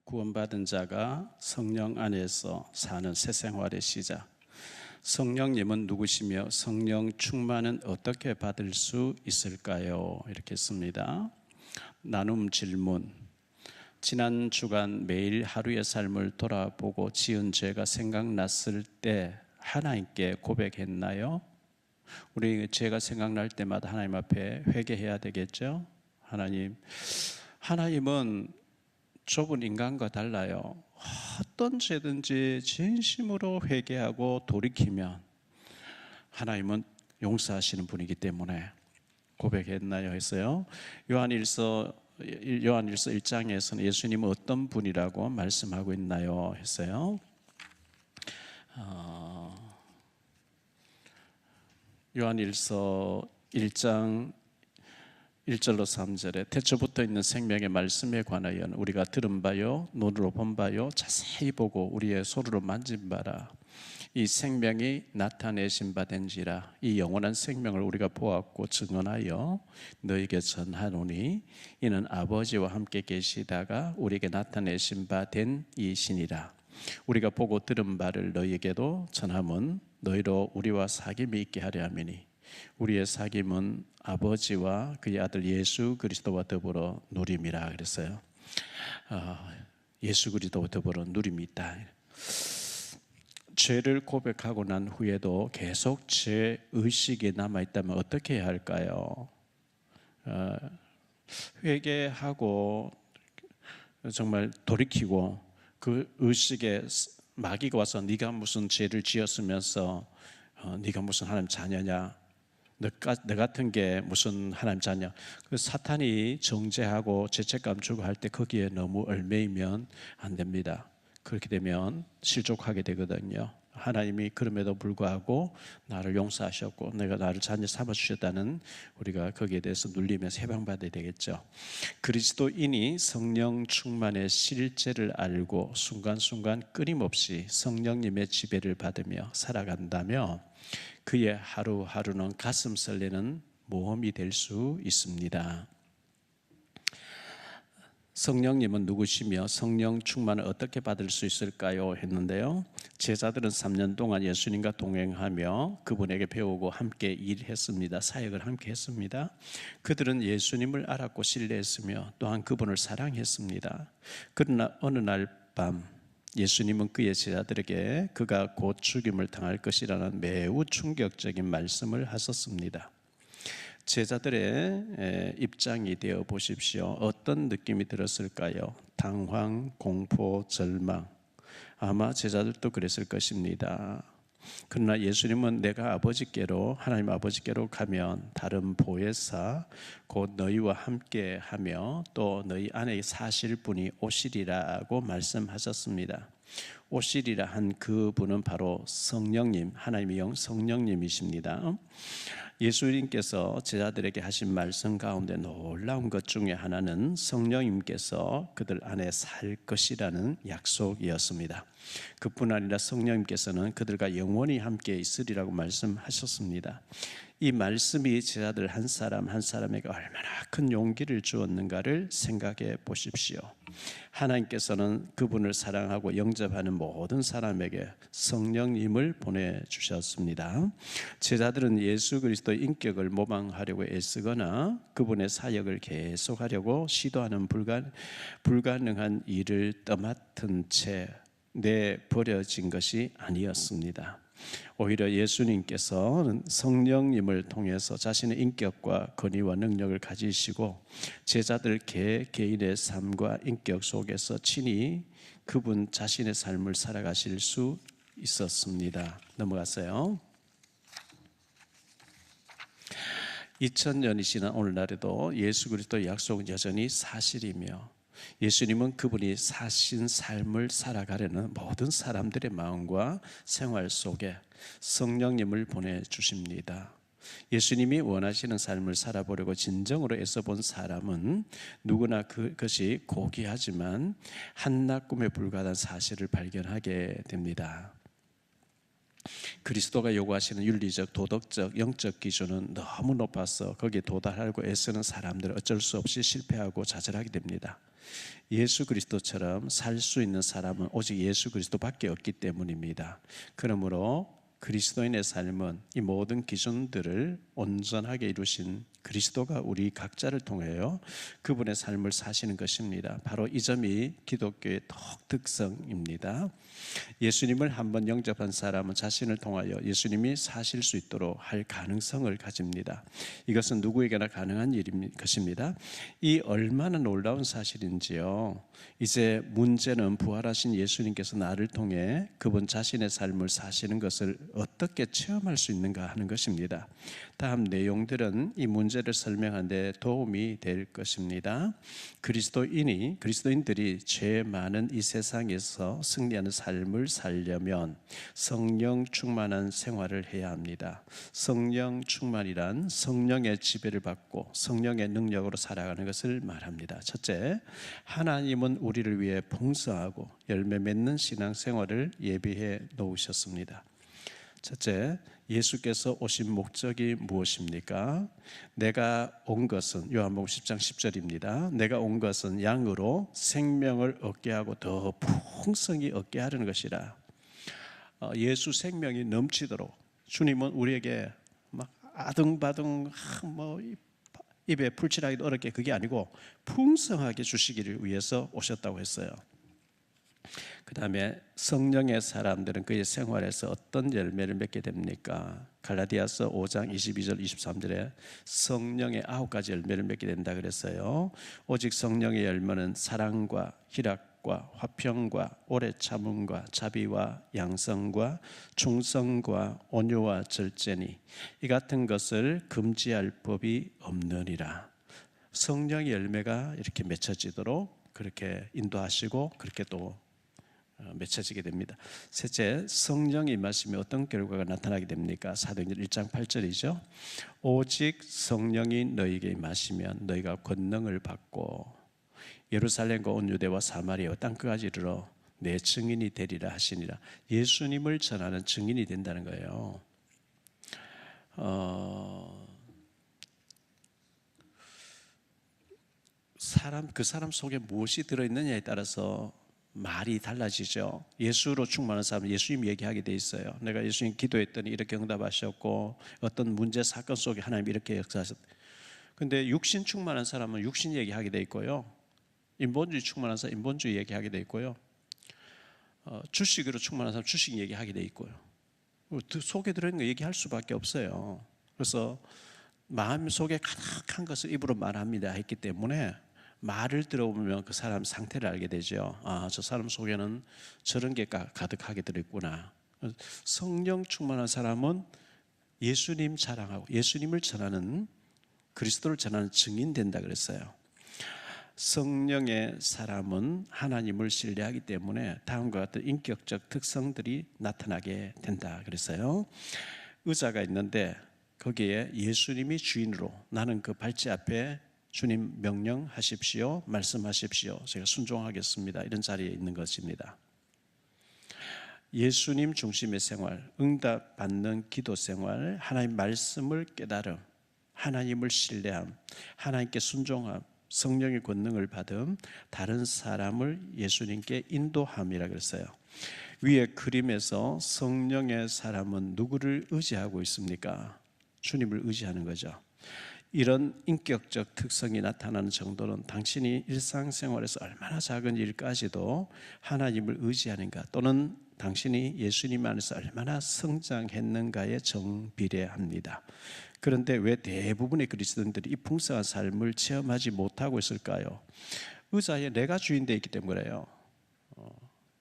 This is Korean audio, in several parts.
구원받은 자가 성령 안에서 사는 새 생활의 시작. 성령님은 누구시며 성령 충만은 어떻게 받을 수 있을까요? 이렇게 씁니다. 나눔 질문. 지난 주간 매일 하루의 삶을 돌아보고 지은 죄가 생각났을 때 하나님께 고백했나요? 우리 죄가 생각날 때마다 하나님 앞에 회개해야 되겠죠? 하나님은 좁은 인간과 달라요. 어떤 죄든지 진심으로 회개하고 돌이키면 하나님은 용서하시는 분이기 때문에 고백했나요? 했어요. 요한일서 1장에서는 예수님은 어떤 분이라고 말씀하고 있나요? 했어요. 요한일서 1장 1절로 3절에 태초부터 있는 생명의 말씀에 관하여 우리가 들은 바요 눈으로 본 바요 자세히 보고 우리의 손으로 만진 바라. 이 생명이 나타내신 바 된지라. 이 영원한 생명을 우리가 보았고 증언하여 너에게 전하노니 이는 아버지와 함께 계시다가 우리에게 나타내신 바 된 이신이라. 우리가 보고 들은 바를 너희에게도 전함은 너희로 우리와 사귐이 있게 하려 함이니 우리의 사귐은 아버지와 그의 아들 예수 그리스도와 더불어 누림이라 그랬어요. 예수 그리스도와 더불어 누림이 있다. 죄를 고백하고 난 후에도 계속 죄 의식이 남아있다면 어떻게 해야 할까요? 회개하고 정말 돌이키고 그 의식에 마귀가 와서 네가 무슨 죄를 지었으면서 네가 무슨 하나님 자녀냐, 너 같은 게 무슨 하나님 자녀, 그 사탄이 정죄하고 죄책감 주고 할 때 거기에 너무 얽매이면 안 됩니다. 그렇게 되면 실족하게 되거든요. 하나님이 그럼에도 불구하고 나를 용서하셨고 내가 나를 자녀 삼아주셨다는 우리가 거기에 대해서 눌리면서 해방받아야 되겠죠. 그리스도인이 성령 충만의 실제를 알고 순간순간 끊임없이 성령님의 지배를 받으며 살아간다며 그의 하루하루는 가슴 설레는 모험이 될 수 있습니다. 성령님은 누구시며 성령 충만을 어떻게 받을 수 있을까요? 했는데요. 제자들은 3년 동안 예수님과 동행하며 그분에게 배우고 함께 일했습니다. 사역을 함께 했습니다. 그들은 예수님을 알았고 신뢰했으며 또한 그분을 사랑했습니다. 그러나 어느 날 밤 예수님은 그의 제자들에게 그가 곧 죽임을 당할 것이라는 매우 충격적인 말씀을 하셨습니다. 제자들의 입장이 되어 보십시오. 어떤 느낌이 들었을까요? 당황, 공포, 절망. 아마 제자들도 그랬을 것입니다. 그러나 예수님은 내가 아버지께로, 하나님 아버지께로 가면 다른 보혜사 곧 너희와 함께 하며 또 너희 안에 사실 분이 오시리라고 말씀하셨습니다. 오시리라 한 그분은 바로 성령님, 하나님의 영 성령님이십니다. 예수님께서 제자들에게 하신 말씀 가운데 놀라운 것 중에 하나는 성령님께서 그들 안에 살 것이라는 약속이었습니다. 그뿐 아니라 성령님께서는 그들과 영원히 함께 있으리라고 말씀하셨습니다. 이 말씀이 제자들 한 사람 한 사람에게 얼마나 큰 용기를 주었는가를 생각해 보십시오. 하나님께서는 그분을 사랑하고 영접하는 모든 사람에게 성령님을 보내주셨습니다. 제자들은 예수 그리스도의 인격을 모방하려고 애쓰거나 그분의 사역을 계속하려고 시도하는 불가능한 일을 떠맡은 채 내버려진 것이 아니었습니다. 오히려 예수님께서는 성령님을 통해서 자신의 인격과 권위와 능력을 가지시고 제자들 개개인의 삶과 인격 속에서 친히 그분 자신의 삶을 살아가실 수 있었습니다. 넘어갔어요. 2000년이 지난 오늘날에도 예수 그리스도의 약속은 여전히 사실이며 예수님은 그분이 사신 삶을 살아가려는 모든 사람들의 마음과 생활 속에 성령님을 보내주십니다. 예수님이 원하시는 삶을 살아보려고 진정으로 애써본 사람은 누구나 그것이 고귀하지만 한낱 꿈에 불과한 사실을 발견하게 됩니다. 그리스도가 요구하시는 윤리적, 도덕적, 영적 기준은 너무 높아서 거기에 도달하려고 애쓰는 사람들은 어쩔 수 없이 실패하고 좌절하게 됩니다. 예수 그리스도처럼 살 수 있는 사람은 오직 예수 그리스도밖에 없기 때문입니다. 그러므로 그리스도인의 삶은 이 모든 기준들을 온전하게 이루신 그리스도가 우리 각자를 통하여 그분의 삶을 사시는 것입니다. 바로 이 점이 기독교의 독특성입니다. 예수님을 한번 영접한 사람은 자신을 통하여 예수님이 사실 수 있도록 할 가능성을 가집니다. 이것은 누구에게나 가능한 일인 것입니다. 이 얼마나 놀라운 사실인지요. 이제 문제는 부활하신 예수님께서 나를 통해 그분 자신의 삶을 사시는 것을 어떻게 체험할 수 있는가 하는 것입니다. 다음 내용들은 이 문제를 설명하는 데 도움이 될 것입니다. 그리스도인들이 죄 많은 이 세상에서 승리하는 삶을 살려면 성령 충만한 생활을 해야 합니다. 성령 충만이란 성령의 지배를 받고 성령의 능력으로 살아가는 것을 말합니다. 첫째, 하나님은 우리를 위해 풍성하고 열매 맺는 신앙생활을 예비해 놓으셨습니다. 첫째, 예수께서 오신 목적이 무엇입니까? 내가 온 것은 요한복음 10장 10절입니다. 내가 온 것은 양으로 생명을 얻게 하고 더 풍성히 얻게 하려는 것이라. 예수 생명이 넘치도록 주님은 우리에게 막 아등바등 입에 풀칠하기도 어렵게 그게 아니고 풍성하게 주시기를 위해서 오셨다고 했어요. 그 다음에 성령의 사람들은 그의 생활에서 어떤 열매를 맺게 됩니까? 갈라디아서 5장 22절 23절에 성령의 9가지 열매를 맺게 된다 그랬어요. 오직 성령의 열매는 사랑과 희락과 화평과 오래 참음과 자비와 양성과 충성과 온유와 절제니 이 같은 것을 금지할 법이 없느니라. 성령의 열매가 이렇게 맺혀지도록 그렇게 인도하시고 그렇게 또 맺혀지게 됩니다. 셋째, 성령이 임하시면 어떤 결과가 나타나게 됩니까? 사도행전 1장 8절이죠. 오직 성령이 너희에게 임하시면 너희가 권능을 받고 예루살렘과 온 유대와 사마리아와 땅끝까지 이르러 내 증인이 되리라 하시니라. 예수님을 전하는 증인이 된다는 거예요. 그 사람 속에 무엇이 들어있느냐에 따라서 말이 달라지죠. 예수로 충만한 사람은 예수님 얘기하게 돼 있어요. 내가 예수님 기도했더니 이렇게 응답하셨고 어떤 문제 사건 속에 하나님 이렇게 역사하셨. 근데 육신 충만한 사람은 육신 얘기하게 돼 있고요. 인본주의 충만한 사람 인본주의 얘기하게 돼 있고요. 주식으로 충만한 사람 주식 얘기하게 돼 있고요. 속에 들어있는 거 얘기할 수밖에 없어요. 그래서 마음 속에 가득한 것을 입으로 말합니다 했기 때문에 말을 들어보면 그 사람 상태를 알게 되죠. 저 사람 속에는 저런 게 가득하게 들어있구나. 성령 충만한 사람은 예수님 자랑하고 예수님을 전하는 그리스도를 전하는 증인 된다 그랬어요. 성령의 사람은 하나님을 신뢰하기 때문에 다음과 같은 인격적 특성들이 나타나게 된다 그랬어요. 의자가 있는데 거기에 예수님이 주인으로 나는 그 발치 앞에 주님 명령하십시오, 말씀하십시오, 제가 순종하겠습니다 이런 자리에 있는 것입니다. 예수님 중심의 생활, 응답받는 기도 생활, 하나님 말씀을 깨달음, 하나님을 신뢰함, 하나님께 순종함, 성령의 권능을 받음, 다른 사람을 예수님께 인도함이라 그랬어요. 위에 그림에서 성령의 사람은 누구를 의지하고 있습니까? 주님을 의지하는 거죠. 이런 인격적 특성이 나타나는 정도는 당신이 일상생활에서 얼마나 작은 일까지도 하나님을 의지하는가 또는 당신이 예수님 안에서 얼마나 성장했는가에 정비례합니다. 그런데 왜 대부분의 그리스도인들이 이 풍성한 삶을 체험하지 못하고 있을까요? 의자에 내가 주인 되어 있기 때문에 그래요.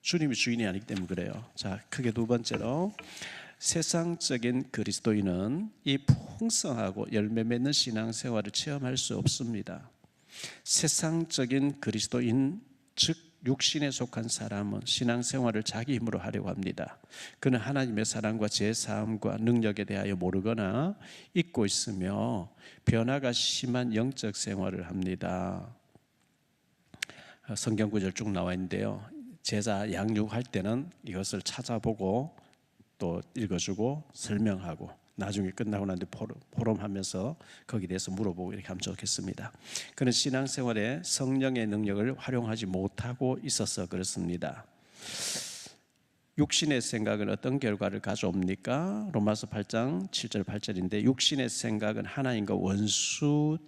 주님이 주인이 아니기 때문에 그래요. 자, 크게 두 번째로 세상적인 그리스도인은 이 풍성하고 열매 맺는 신앙생활을 체험할 수 없습니다. 세상적인 그리스도인 즉 육신에 속한 사람은 신앙생활을 자기 힘으로 하려고 합니다. 그는 하나님의 사랑과 제사함과 능력에 대하여 모르거나 잊고 있으며 변화가 심한 영적 생활을 합니다. 성경 구절 쭉 나와 있는데요. 제자 양육할 때는 이것을 찾아보고 또 읽어주고 설명하고 나중에 끝나고 난 뒤 포럼하면서 거기에 대해서 물어보고 이렇게 하면 좋겠습니다. 그런 신앙생활에 성령의 능력을 활용하지 못하고 있어서 그렇습니다. 육신의 생각은 어떤 결과를 가져옵니까? 로마서 8장 7절 8절인데 육신의 생각은 하나님과 원수가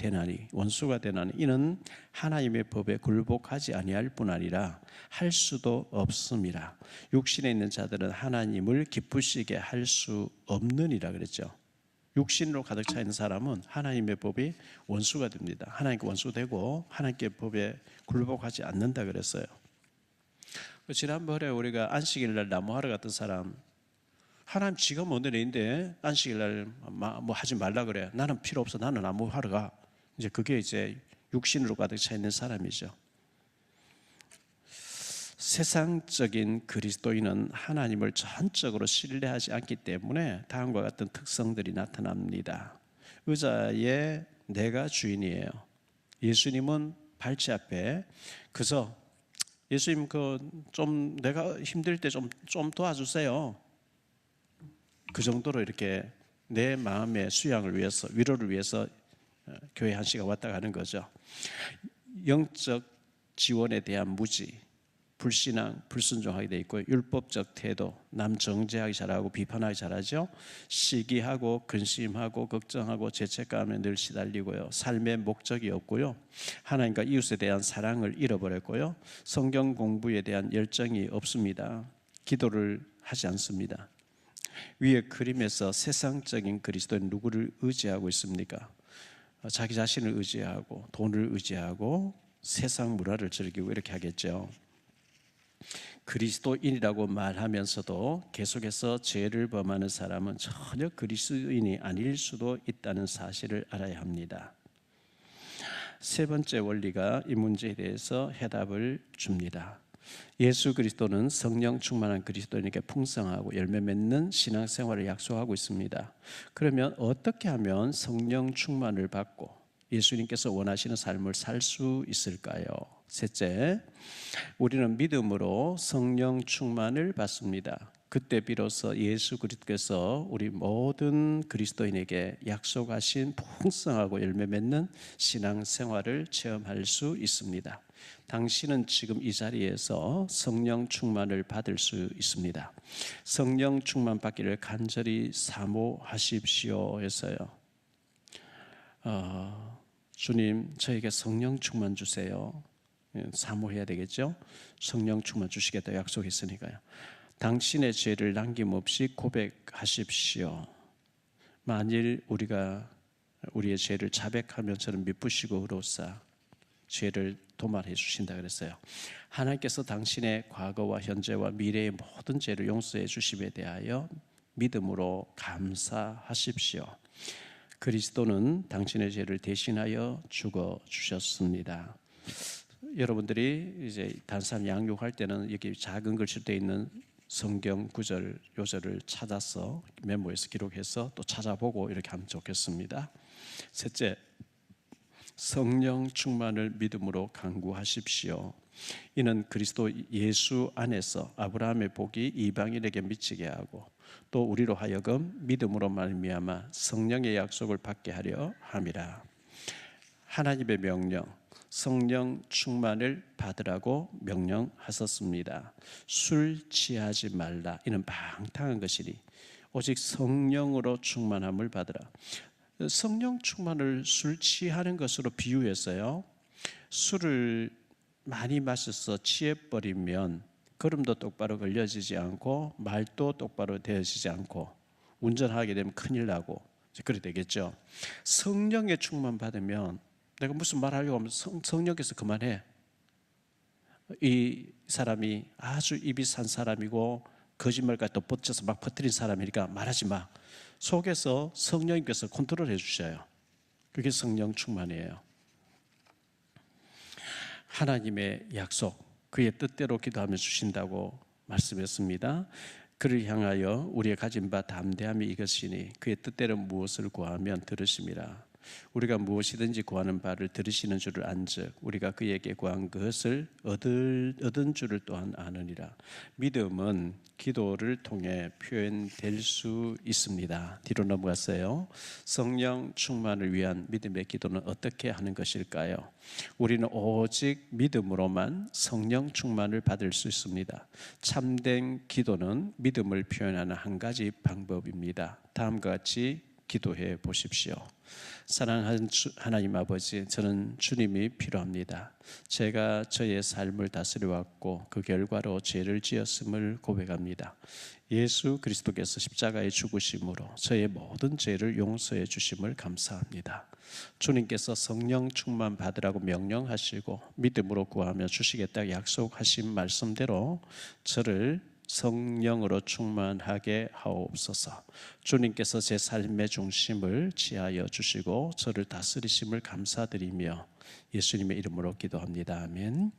되나니 이는 하나님의 법에 굴복하지 아니할 뿐 아니라 할 수도 없음이라. 육신에 있는 자들은 하나님을 기쁘시게 할 수 없느니라 그랬죠. 육신으로 가득 차 있는 사람은 하나님의 법이 원수가 됩니다. 하나님께 원수되고 하나님께 법에 굴복하지 않는다 그랬어요. 지난번에 우리가 안식일 날 나무하러 갔던 사람, 하나님 지가 뭔데 내인데 안식일 날 뭐 하지 말라 그래. 나는 필요 없어. 나는 나무하러 가. 이제 그게 이제 육신으로 가득 차 있는 사람이죠. 세상적인 그리스도인은 하나님을 전적으로 신뢰하지 않기 때문에 다음과 같은 특성들이 나타납니다. 의자에 내가 주인이에요. 예수님은 발치 앞에 그저 예수님 좀 내가 힘들 때 좀 도와주세요. 그 정도로 이렇게 내 마음의 수양을 위해서 위로를 위해서 교회 한 시간 왔다 가는 거죠. 영적 지원에 대한 무지, 불신앙, 불순종하게 돼 있고 율법적 태도, 남 정죄하기 잘하고 비판하기 잘하죠. 시기하고 근심하고 걱정하고 죄책감에 늘 시달리고요. 삶의 목적이 없고요. 하나님과 이웃에 대한 사랑을 잃어버렸고요. 성경 공부에 대한 열정이 없습니다. 기도를 하지 않습니다. 위의 그림에서 세상적인 그리스도인 누구를 의지하고 있습니까? 자기 자신을 의지하고 돈을 의지하고 세상 문화를 즐기고 이렇게 하겠죠. 그리스도인이라고 말하면서도 계속해서 죄를 범하는 사람은 전혀 그리스도인이 아닐 수도 있다는 사실을 알아야 합니다. 세 번째 원리가 이 문제에 대해서 해답을 줍니다. 예수 그리스도는 성령 충만한 그리스도인에게 풍성하고 열매 맺는 신앙생활을 약속하고 있습니다. 그러면 어떻게 하면 성령 충만을 받고 예수님께서 원하시는 삶을 살 수 있을까요? 셋째, 우리는 믿음으로 성령 충만을 받습니다. 그때 비로소 예수 그리스도께서 우리 모든 그리스도인에게 약속하신 풍성하고 열매 맺는 신앙생활을 체험할 수 있습니다. 당신은 지금 이 자리에서 성령 충만을 받을 수 있습니다. 성령 충만 받기를 간절히 사모하십시오 했어요. 주님, 저에게 성령 충만 주세요. 사모해야 되겠죠. 성령 충만 주시겠다 약속했으니까요. 당신의 죄를 남김없이 고백하십시오. 만일 우리가 우리의 죄를 자백하면 저는 미쁘시고 의로우사 죄를 도말해 주신다 그랬어요. 하나님께서 당신의 과거와 현재와 미래의 모든 죄를 용서해 주심에 대하여 믿음으로 감사하십시오. 그리스도는 당신의 죄를 대신하여 죽어 주셨습니다. 여러분들이 이제 단삼 양육할 때는 여기 작은 글씨로 되어 있는 성경 구절 요절을 찾아서 메모해서 기록해서 또 찾아보고 이렇게 하면 좋겠습니다. 셋째, 성령 충만을 믿음으로 간구하십시오. 이는 그리스도 예수 안에서 아브라함의 복이 이방인에게 미치게 하고 또 우리로 하여금 믿음으로 말미암아 성령의 약속을 받게 하려 함이라. 하나님의 명령, 성령 충만을 받으라고 명령하셨습니다. 술 취하지 말라. 이는 방탕한 것이니 오직 성령으로 충만함을 받으라. 성령 충만을 술 취하는 것으로 비유했어요. 술을 많이 마셔서 취해버리면 걸음도 똑바로 걸려지지 않고 말도 똑바로 되어지지 않고 운전하게 되면 큰일 나고 그래 되겠죠. 성령의 충만 받으면 내가 무슨 말 하려고 하면 성령께서 그만해. 이 사람이 아주 입이 산 사람이고 거짓말까지 또 뻗쳐서 막 퍼뜨린 사람이니까 말하지 마. 속에서 성령님께서 컨트롤 해주셔요. 그게 성령 충만이에요. 하나님의 약속, 그의 뜻대로 기도하며 주신다고 말씀했습니다. 그를 향하여 우리의 가진 바 담대함이 이것이니 그의 뜻대로 무엇을 구하면 들으심이라. 우리가 무엇이든지 구하는 바를 들으시는 줄을 안즉 우리가 그에게 구한 것을 얻은 줄을 또한 아느니라. 믿음은 기도를 통해 표현될 수 있습니다. 뒤로 넘어갔어요. 성령 충만을 위한 믿음의 기도는 어떻게 하는 것일까요? 우리는 오직 믿음으로만 성령 충만을 받을 수 있습니다. 참된 기도는 믿음을 표현하는 한 가지 방법입니다. 다음과 같이 기도해 보십시오. 사랑하는 하나님 아버지, 저는 주님이 필요합니다. 제가 저의 삶을 다스려 왔고 그 결과로 죄를 지었음을 고백합니다. 예수 그리스도께서 십자가에 죽으심으로 저의 모든 죄를 용서해 주심을 감사합니다. 주님께서 성령 충만 받으라고 명령하시고 믿음으로 구하며 주시겠다고 약속하신 말씀대로 저를 성령으로 충만하게 하옵소서. 주님께서 제 삶의 중심을 지하여 주시고 저를 다스리심을 감사드리며 예수님의 이름으로 기도합니다. 아멘.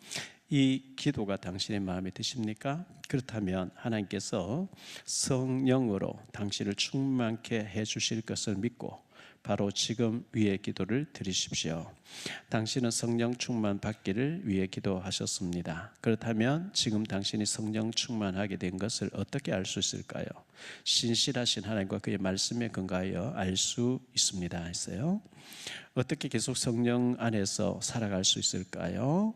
이 기도가 당신의 마음에 드십니까? 그렇다면 하나님께서 성령으로 당신을 충만케 해주실 것을 믿고 바로 지금 위의 기도를 드리십시오. 당신은 성령 충만 받기를 위해 기도하셨습니다. 그렇다면 지금 당신이 성령 충만하게 된 것을 어떻게 알 수 있을까요? 신실하신 하나님과 그의 말씀에 근거하여 알 수 있습니다 했어요. 어떻게 계속 성령 안에서 살아갈 수 있을까요?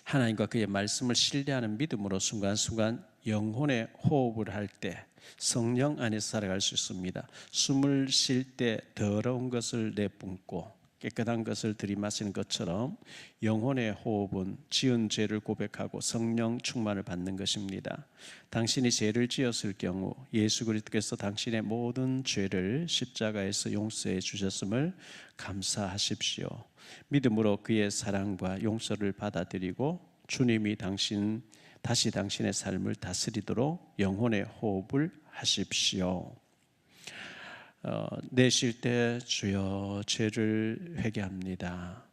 하나님과 그의 말씀을 신뢰하는 믿음으로 순간순간 영혼의 호흡을 할 때 성령 안에서 살아갈 수 있습니다. 숨을 쉴 때 더러운 것을 내뿜고 깨끗한 것을 들이마시는 것처럼 영혼의 호흡은 지은 죄를 고백하고 성령 충만을 받는 것입니다. 당신이 죄를 지었을 경우 예수 그리스도께서 당신의 모든 죄를 십자가에서 용서해 주셨음을 감사하십시오. 믿음으로 그의 사랑과 용서를 받아들이고 주님이 다시 당신의 삶을 다스리도록 영혼의 호흡을 하십시오. 내쉴 때 주여 죄를 회개합니다.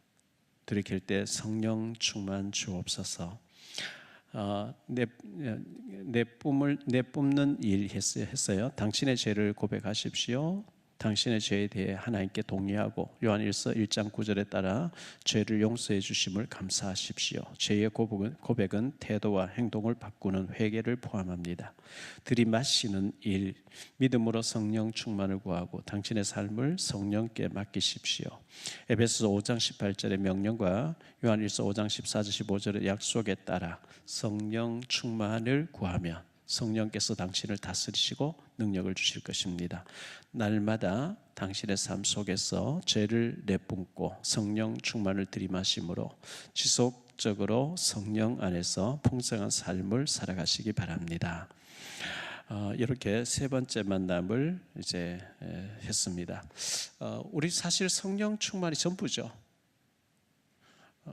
들이킬 때 성령 충만 주옵소서. 내뿜는 일 했어요. 당신의 죄를 고백하십시오. 당신의 죄에 대해 하나님께 동의하고 요한일서 1장 9절에 따라 죄를 용서해 주심을 감사하십시오. 죄의 고백은 태도와 행동을 바꾸는 회개를 포함합니다. 들이마시는 일, 믿음으로 성령 충만을 구하고 당신의 삶을 성령께 맡기십시오. 에베소서 5장 18절의 명령과 요한일서 5장 14절 15절의 약속에 따라 성령 충만을 구하면 성령께서 당신을 다스리시고 능력을 주실 것입니다. 날마다 당신의 삶 속에서 죄를 내뿜고 성령 충만을 들이마심으로 지속적으로 성령 안에서 풍성한 삶을 살아가시기 바랍니다. 이렇게 세 번째 만남을 이제 했습니다. 우리 사실 성령 충만이 전부죠.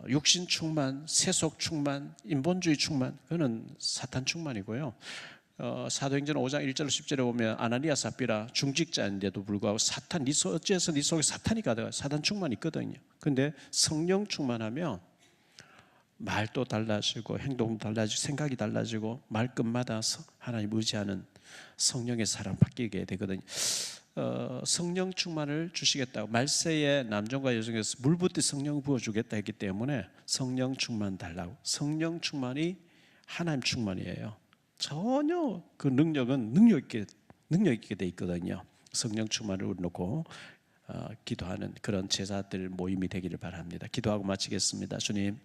육신 충만, 세속 충만, 인본주의 충만, 그거는 사탄 충만이고요. 사도행전 5장 1절 10절에 보면 아나니아 삽비라 중직자인데도 불구하고 사탄, 어째서 네 속에 사탄이 가득해, 사탄 충만이 있거든요. 근데 성령 충만하면 말도 달라지고 행동도 달라지고 생각이 달라지고 말끝마다 하나님 의지하는 성령의 사람 바뀌게 되거든요. 성령 충만을 주시겠다고 말세에 남종과 여종에서 물 붓듯 성령 부어주겠다 했기 때문에 성령 충만 달라고. 성령 충만이 하나님 충만이에요. 전혀 그 능력은 능력 있게 돼 있거든요. 성령 충만을 놓고 기도하는 그런 제자들 모임이 되기를 바랍니다. 기도하고 마치겠습니다. 주님,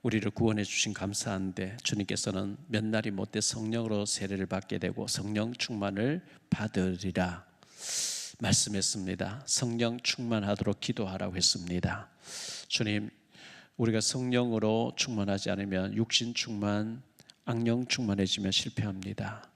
우리를 구원해 주신 감사한데 주님께서는 몇 날이 못돼 성령으로 세례를 받게 되고 성령 충만을 받으리라 말씀했습니다. 성령 충만하도록 기도하라고 했습니다. 주님, 우리가 성령으로 충만하지 않으면 육신 충만, 악령 충만해지면 실패합니다.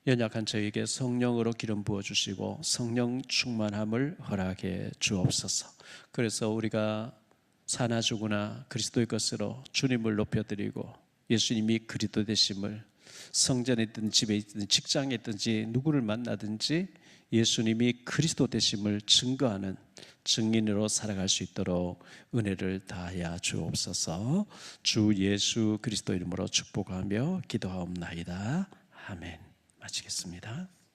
연약한 저에게 성령으로 기름 부어주시고 성령 충만함을 허락해 주옵소서. 그래서 우리가 사나 죽으나 그리스도의 것으로 주님을 높여드리고 예수님이 그리스도 되심을, 성전에 있든 집에 있든 직장에 있든지 누구를 만나든지 예수님이 그리스도 되심을 증거하는 증인으로 살아갈 수 있도록 은혜를 다하여 주옵소서. 주 예수 그리스도 이름으로 축복하며 기도하옵나이다. 아멘. 마치겠습니다.